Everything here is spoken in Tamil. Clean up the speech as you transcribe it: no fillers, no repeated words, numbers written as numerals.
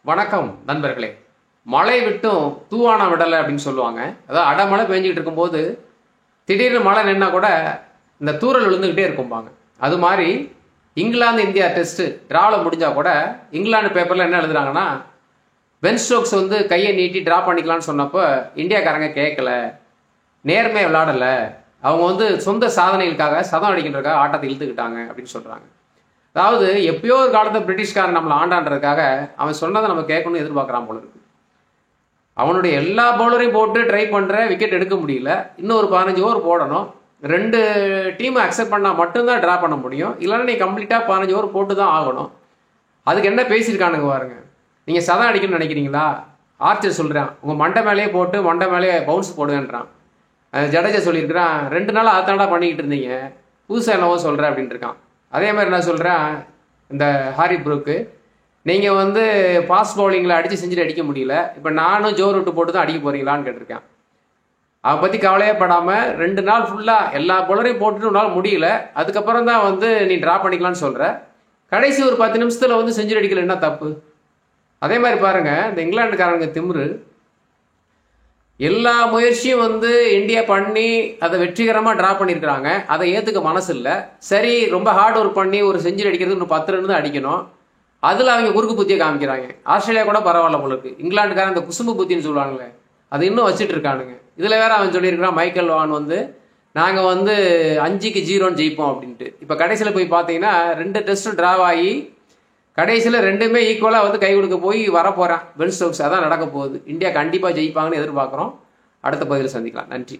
வணக்கம் நண்பர்களே. மழை விட்டும் தூவான விடலை அப்படின்னு சொல்லுவாங்க. அதாவது அடமழை பெஞ்சிக்கிட்டு இருக்கும்போது திடீர்னு மழை நின்னா கூட இந்த தூறல் விழுந்துக்கிட்டே இருக்கும்பாங்க. அது மாதிரி இங்கிலாந்து இந்தியா டெஸ்ட் டிராவில் முடிஞ்சால் கூட இங்கிலாந்து பேப்பரில் என்ன எழுதுறாங்கன்னா, பென் ஸ்டோக்ஸ் கையை நீட்டி ட்ரா பண்ணிக்கலான்னு சொன்னப்போ இந்தியாக்காரங்க கேட்கல, நேர்மையாக விளையாடலை, அவங்க சொந்த சாதனைகளுக்காக சதம் அடிக்கின்றதுக்காக ஆட்டத்தை இழுத்துக்கிட்டாங்க அப்படின்னு சொல்கிறாங்க. அதாவது எப்பயோ ஒரு காலத்தை பிரிட்டிஷ்காரன் நம்மளை ஆண்டான்றதுக்காக அவன் சொன்னதை நம்ம கேட்கணும்னு எதிர்பார்க்குறான் போல இருக்கு. அவனுடைய எல்லா பவுலரையும் போட்டு ட்ரை பண்ணுற, விக்கெட் எடுக்க முடியல, இன்னும் ஒரு 15 ஓவர் போடணும், 2 டீமை அக்செப்ட் பண்ணால் மட்டும்தான் ட்ரா பண்ண முடியும், இல்லைன்னா நீ கம்ப்ளீட்டாக 15 ஓவர் போட்டு தான் ஆகணும். அதுக்கு என்ன பேசியிருக்கானுங்க பாருங்க. நீங்கள் சதம் அடிக்கணும்னு நினைக்கிறீங்களா? ஆர்ச்சர் சொல்கிறான், உங்கள் மண்டை மேலேயே போட்டு மண்டை மேலேயே பவுன்ஸ் போடுவேன்றான். ஜடேஜா சொல்லியிருக்கிறான், 2 நாள் அதாண்டா பண்ணிக்கிட்டு இருந்தீங்க, புதுசாக என்னவோ சொல்கிறேன் அப்படின்ட்டு இருக்கான். அதே மாதிரி நான் சொல்கிறேன், இந்த ஹாரி ப்ரூக்கு, நீங்கள் ஃபாஸ்ட் பவுலிங்கில் அடித்து செஞ்சுட்டு அடிக்க முடியல, இப்போ நானும் ஜோ ரூட்டு போட்டு தான் அடிக்க போகிறீங்களான்னு கேட்டிருக்கேன். அதை பற்றி கவலையே படாமல் 2 நாள் ஃபுல்லாக எல்லா பவுலரையும் போட்டுட்டு நாள் முடியல, அதுக்கப்புறம் தான் நீ ட்ரா பண்ணிக்கலான்னு சொல்கிற, கடைசி ஒரு 10 நிமிஷத்தில் செஞ்சுரி அடிக்கல, என்ன தப்பு? அதே மாதிரி பாருங்கள், இந்த இங்கிலாந்துக்காரங்க திமிரு, எல்லா முயற்சியும் இந்தியா பண்ணி அதை வெற்றிகரமாக ட்ரா பண்ணியிருக்கிறாங்க, அதை ஏற்றுக்க மனசு இல்லை. சரி, ரொம்ப ஹார்ட் ஒர்க் பண்ணி ஒரு செஞ்சுரி அடிக்கிறது இன்னும் 10 ரன் தான் அடிக்கணும், அதில் அவங்க குறுக்கு புத்தியை காமிக்கிறாங்க. ஆஸ்திரேலியா கூட பரவாயில்ல போல இருக்கு. இங்கிலாந்துக்காரன் இந்த குசும்பு புத்தின்னு சொல்லுவாங்களே, அது இன்னும் வச்சுட்டு இருக்கானுங்க. இதில் வேற அவன் சொல்லியிருக்கிறான், மைக்கேல் வான் நாங்கள் 5க்கு 0 ஜெயிப்போம் அப்படின்ட்டு. இப்போ கடைசியில் போய் பார்த்தீங்கன்னா 2 டெஸ்ட்டும் ட்ராவ் ஆகி கடைசியில் 2மே ஈக்குவலாக கை கொடுக்க போய் வரப்போகிறான் பென் ஸ்டோக்ஸ். அதான் நடக்க போகுது. இந்தியா கண்டிப்பாக ஜெயிப்பாங்கன்னு எதிர்பார்க்குறோம். அடுத்த பதிவில் சந்திக்கலாம். நன்றி.